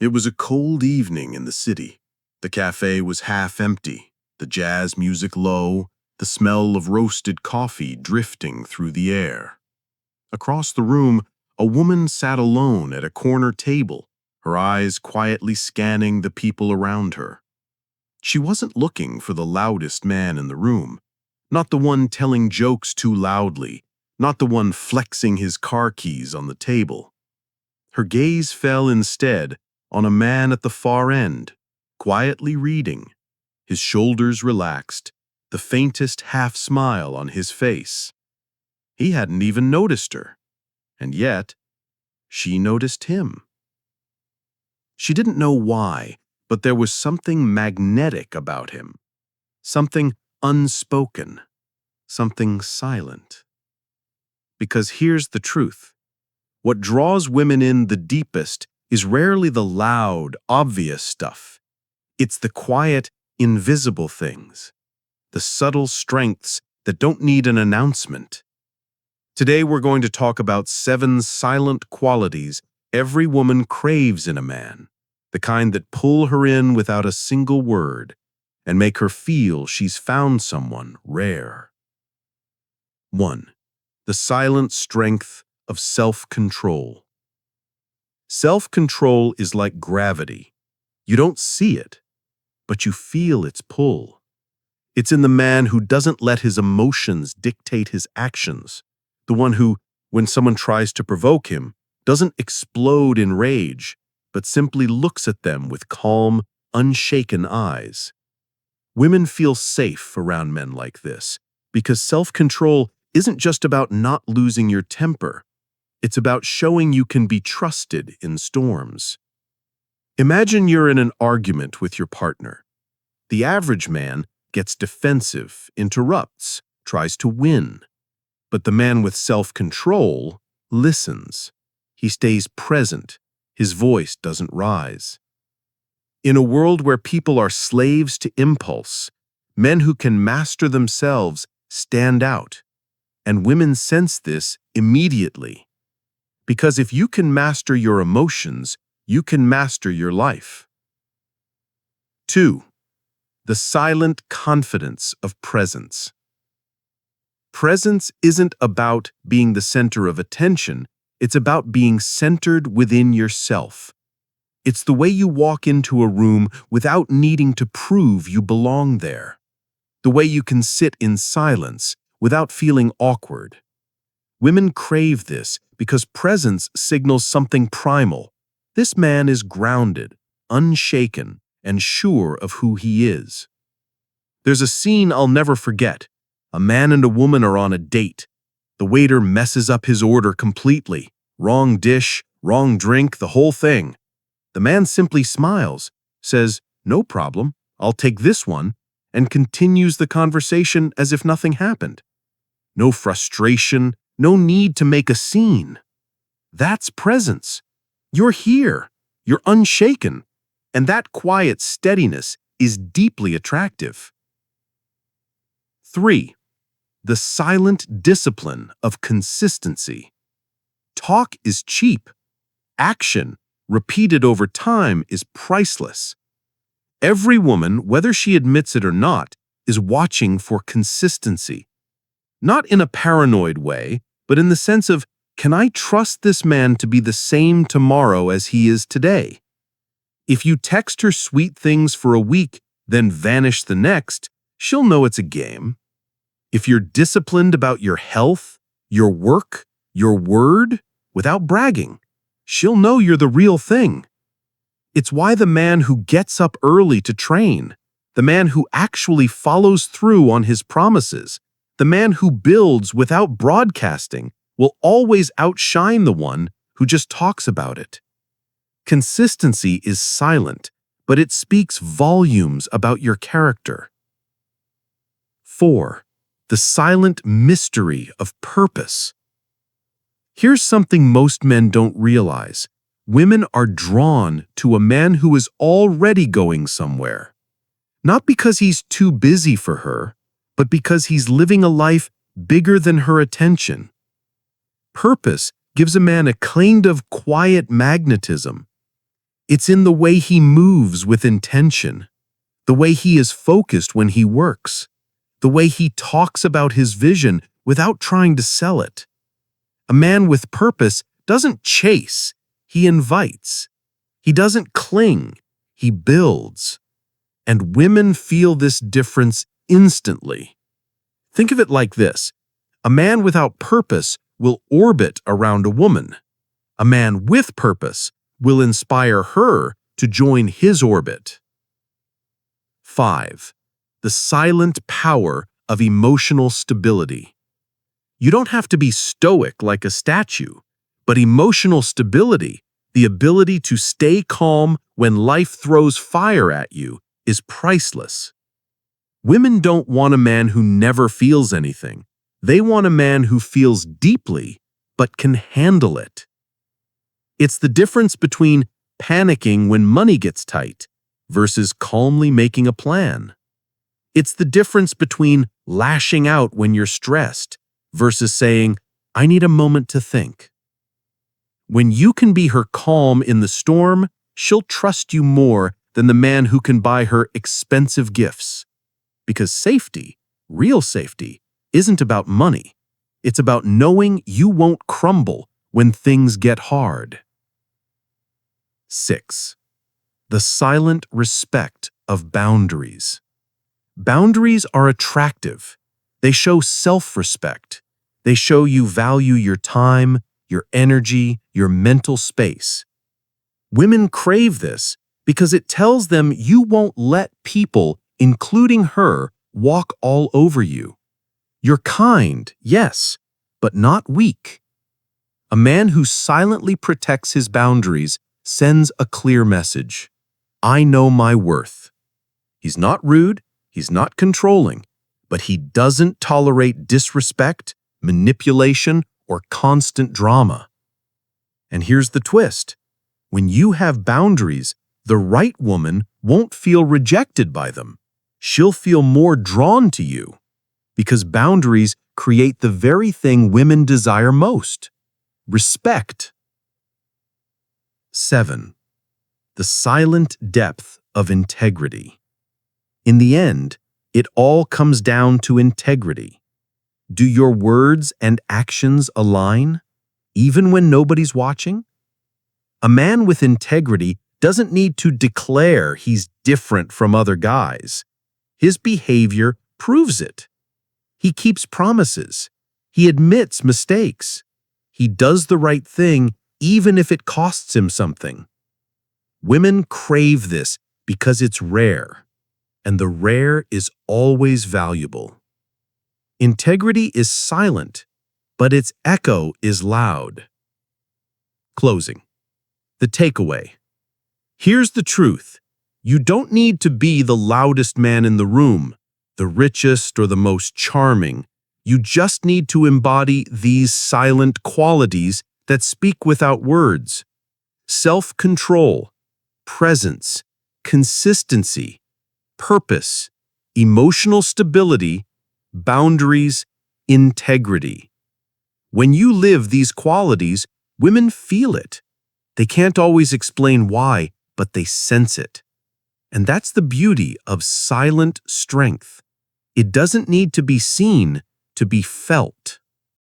It was a cold evening in the city. The cafe was half empty, the jazz music low, the smell of roasted coffee drifting through the air. Across the room, a woman sat alone at a corner table, her eyes quietly scanning the people around her. She wasn't looking for the loudest man in the room, not the one telling jokes too loudly, not the one flexing his car keys on the table. Her gaze fell instead on a man at the far end, quietly reading, his shoulders relaxed, the faintest half smile on his face. He hadn't even noticed her, and yet she noticed him. She didn't know why, but there was something magnetic about him, something unspoken, something silent. Because here's the truth. What draws women in the deepest is rarely the loud, obvious stuff. It's the quiet, invisible things, the subtle strengths that don't need an announcement. Today we're going to talk about 7 silent qualities every woman craves in a man, the kind that pull her in without a single word and make her feel she's found someone rare. 1. The silent strength of self-control. Self-control is like gravity. You don't see it, but you feel its pull. It's in the man who doesn't let his emotions dictate his actions, the one who, when someone tries to provoke him, doesn't explode in rage, but simply looks at them with calm, unshaken eyes. Women feel safe around men like this because self-control isn't just about not losing your temper. It's about showing you can be trusted in storms. Imagine you're in an argument with your partner. The average man gets defensive, interrupts, tries to win. But the man with self-control listens. He stays present. His voice doesn't rise. In a world where people are slaves to impulse, men who can master themselves stand out. And women sense this immediately. Because if you can master your emotions, you can master your life. 2. The silent confidence of presence. Presence isn't about being the center of attention, it's about being centered within yourself. It's the way you walk into a room without needing to prove you belong there. The way you can sit in silence without feeling awkward. Women crave this because presence signals something primal. This man is grounded, unshaken, and sure of who he is. There's a scene I'll never forget. A man and a woman are on a date. The waiter messes up his order completely. Wrong dish, wrong drink, the whole thing. The man simply smiles, says, "No problem, I'll take this one," and continues the conversation as if nothing happened. No frustration, no need to make a scene. That's presence. You're here. You're unshaken. And that quiet steadiness is deeply attractive. 3. The silent discipline of consistency. Talk is cheap. Action, repeated over time, is priceless. Every woman, whether she admits it or not, is watching for consistency. Not in a paranoid way, but in the sense of, can I trust this man to be the same tomorrow as he is today? If you text her sweet things for a week, then vanish the next, she'll know it's a game. If you're disciplined about your health, your work, your word, without bragging, she'll know you're the real thing. It's why the man who gets up early to train, the man who actually follows through on his promises, the man who builds without broadcasting will always outshine the one who just talks about it. Consistency is silent, but it speaks volumes about your character. 4. The silent mystery of purpose. Here's something most men don't realize. Women are drawn to a man who is already going somewhere. Not because he's too busy for her, but because he's living a life bigger than her attention. Purpose gives a man a kind of quiet magnetism. It's in the way he moves with intention, the way he is focused when he works, the way he talks about his vision without trying to sell it. A man with purpose doesn't chase, he invites. He doesn't cling, he builds. And women feel this difference instantly. Think of it like this. A man without purpose will orbit around a woman. A man with purpose will inspire her to join his orbit. 5. The silent power of emotional stability. You don't have to be stoic like a statue, but emotional stability, the ability to stay calm when life throws fire at you, is priceless. Women don't want a man who never feels anything. They want a man who feels deeply, but can handle it. It's the difference between panicking when money gets tight versus calmly making a plan. It's the difference between lashing out when you're stressed versus saying, "I need a moment to think." When you can be her calm in the storm, she'll trust you more than the man who can buy her expensive gifts. Because safety, real safety, isn't about money. It's about knowing you won't crumble when things get hard. 6. The silent respect of boundaries. Boundaries are attractive. They show self-respect. They show you value your time, your energy, your mental space. Women crave this because it tells them you won't let people, including her, walk all over you. You're kind, yes, but not weak. A man who silently protects his boundaries sends a clear message. I know my worth. He's not rude, he's not controlling, but he doesn't tolerate disrespect, manipulation, or constant drama. And here's the twist. When you have boundaries, the right woman won't feel rejected by them. She'll feel more drawn to you, because boundaries create the very thing women desire most: respect. 7. The silent depth of integrity. In the end, it all comes down to integrity. Do your words and actions align, even when nobody's watching? A man with integrity doesn't need to declare he's different from other guys. His behavior proves it. He keeps promises. He admits mistakes. He does the right thing even if it costs him something. Women crave this because it's rare, and the rare is always valuable. Integrity is silent, but its echo is loud. Closing. The takeaway. Here's the truth. You don't need to be the loudest man in the room, the richest or the most charming. You just need to embody these silent qualities that speak without words: self-control, presence, consistency, purpose, emotional stability, boundaries, integrity. When you live these qualities, women feel it. They can't always explain why, but they sense it. And that's the beauty of silent strength. It doesn't need to be seen to be felt.